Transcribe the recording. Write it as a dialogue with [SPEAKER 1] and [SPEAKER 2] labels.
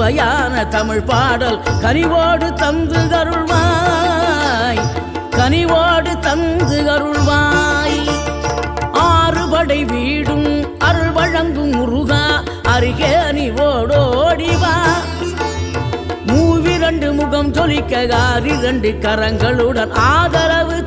[SPEAKER 1] சுவையான தமிழ் பாடல் கனிவோடு தந்து அருள்வாய், கனிவோடு தந்து அருள்வாய். ஆறுபடை வீடும் அருள் வழங்கும் முருகா, அருகே அணிவோடோடிவா. மூவிரண்டு முகம் ஜொலிக்க 6 கரங்களுடன் ஆதரவு